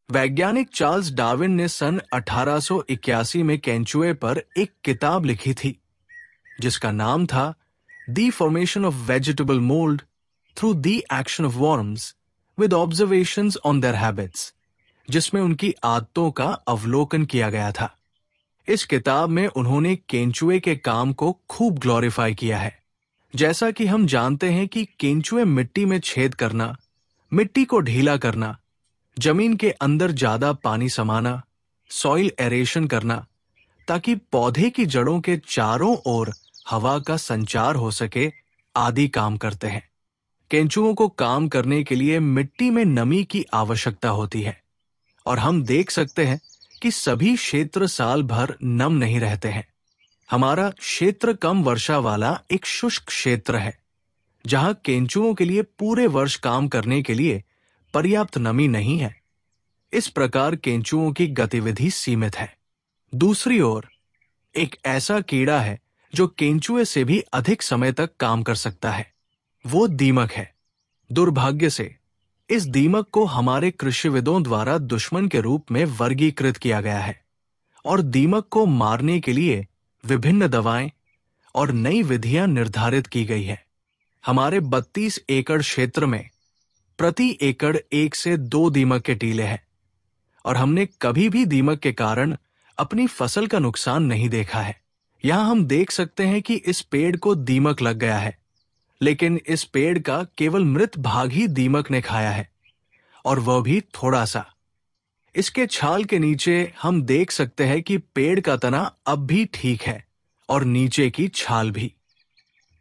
वैज्ञानिक Charles Darwin ने सन 1881 में केंचुए पर एक किताब लिखी थी जिसका नाम था the formation of vegetable mould through the action of worms with observations on their habits, जिसमें उनकी आदतों का अवलोकन किया गया था। इस किताब में उन्होंने केंचुए के काम को खूब ग्लोरीफाई किया है। जैसा कि हम जानते हैं कि केंचुए मिट्टी में छेद करना, मिट्टी को ढीला करना, जमीन के अंदर ज्यादा पानी समाना, सॉइल एरेशन करना ताकि पौधे की जड़ों के चारों ओर हवा का संचार हो सके, आदि काम करते हैं। केंचुओं को काम करने के लिए मिट्टी में नमी की आवश्यकता होती है और हम देख सकते हैं कि सभी क्षेत्र साल भर नम नहीं रहते हैं। हमारा क्षेत्र कम वर्षा वाला एक शुष्क क्षेत्र है जहां केंचुओं के लिए पूरे वर्ष काम करने के लिए पर्याप्त नमी नहीं है। इस प्रकार केंचुओं की गतिविधि सीमित है। दूसरी ओर एक ऐसा कीड़ा है जो केंचुए से भी अधिक समय तक काम कर सकता है, वो दीमक है। दुर्भाग्य से इस दीमक को हमारे कृषिविदों द्वारा दुश्मन के रूप में वर्गीकृत किया गया है और दीमक को मारने के लिए विभिन्न दवाएं और नई विधियां निर्धारित की गई है। हमारे 32 एकड़ क्षेत्र में प्रति एकड़ 1 से 2 दीमक के टीले हैं और हमने कभी भी दीमक के कारण अपनी फसल का नुकसान नहीं देखा है। यहां हम देख सकते हैं कि इस पेड़ को दीमक लग गया है, लेकिन इस पेड़ का केवल मृत भाग ही दीमक ने खाया है और वह भी थोड़ा सा। इसके छाल के नीचे हम देख सकते हैं कि पेड़ का तना अब भी ठीक है और नीचे की छाल भी।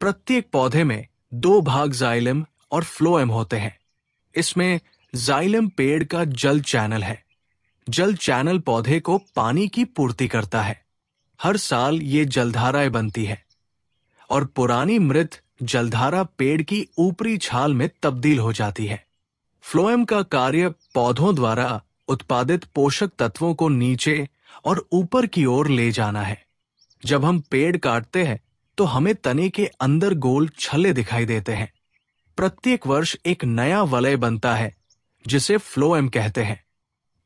प्रत्येक पौधे में 2 भाग जाइलम और फ्लोएम होते हैं। इसमें जाइलम पेड़ का जल चैनल है। जल चैनल पौधे को पानी की पूर्ति करता है। हर साल ये जलधाराएं बनती है और पुरानी मृत जलधारा पेड़ की ऊपरी छाल में तब्दील हो जाती है। फ्लोएम का कार्य पौधों द्वारा उत्पादित पोषक तत्वों को नीचे और ऊपर की ओर ले जाना है। जब हम पेड़ काटते हैं तो हमें तने के अंदर गोल छल्ले दिखाई देते हैं। प्रत्येक वर्ष एक नया वलय बनता है जिसे फ्लोएम कहते हैं।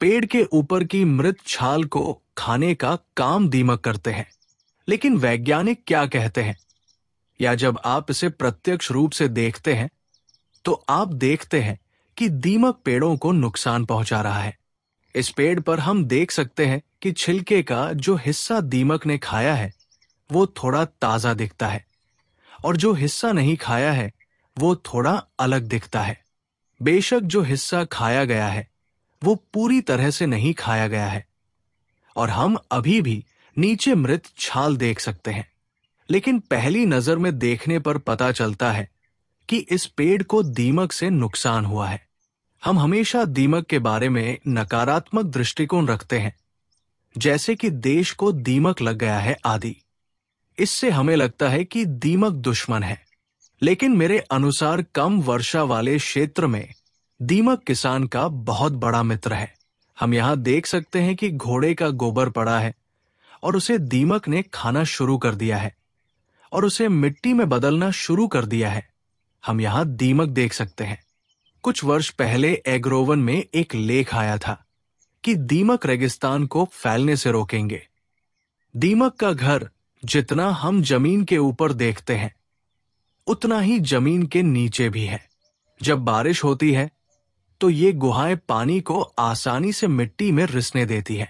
पेड़ के ऊपर की मृत छाल को खाने का काम दीमक करते हैं। लेकिन वैज्ञानिक क्या कहते हैं, या जब आप इसे प्रत्यक्ष रूप से देखते हैं तो आप देखते हैं कि दीमक पेड़ों को नुकसान पहुंचा रहा है। इस पेड़ पर हम देख सकते हैं कि छिलके का जो हिस्सा दीमक ने खाया है वो थोड़ा ताजा दिखता है और जो हिस्सा नहीं खाया है वो थोड़ा अलग दिखता है। बेशक जो हिस्सा खाया गया है वो पूरी तरह से नहीं खाया गया है और हम अभी भी नीचे मृत छाल देख सकते हैं, लेकिन पहली नजर में देखने पर पता चलता है कि इस पेड़ को दीमक से नुकसान हुआ है। हम हमेशा दीमक के बारे में नकारात्मक दृष्टिकोण रखते हैं, जैसे कि देश को दीमक लग गया है आदि। इससे हमें लगता है कि दीमक दुश्मन है, लेकिन मेरे अनुसार कम वर्षा वाले क्षेत्र में दीमक किसान का बहुत बड़ा मित्र है। हम यहां देख सकते हैं कि घोड़े का गोबर पड़ा है और उसे दीमक ने खाना शुरू कर दिया है और उसे मिट्टी में बदलना शुरू कर दिया है। हम यहां दीमक देख सकते हैं। कुछ वर्ष पहले एग्रोवन में एक लेख आया था कि दीमक रेगिस्तान को फैलने से रोकेंगे। दीमक का घर जितना हम जमीन के ऊपर देखते हैं उतना ही जमीन के नीचे भी है। जब बारिश होती है तो ये गुहाएं पानी को आसानी से मिट्टी में रिसने देती है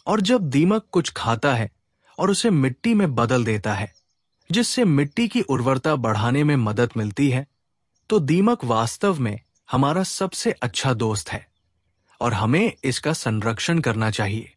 और जब दीमक कुछ खाता है और उसे मिट्टी में बदल देता है जिससे मिट्टी की उर्वरता बढ़ाने में मदद मिलती है, तो दीमक वास्तव में हमारा सबसे अच्छा दोस्त है और हमें इसका संरक्षण करना चाहिए।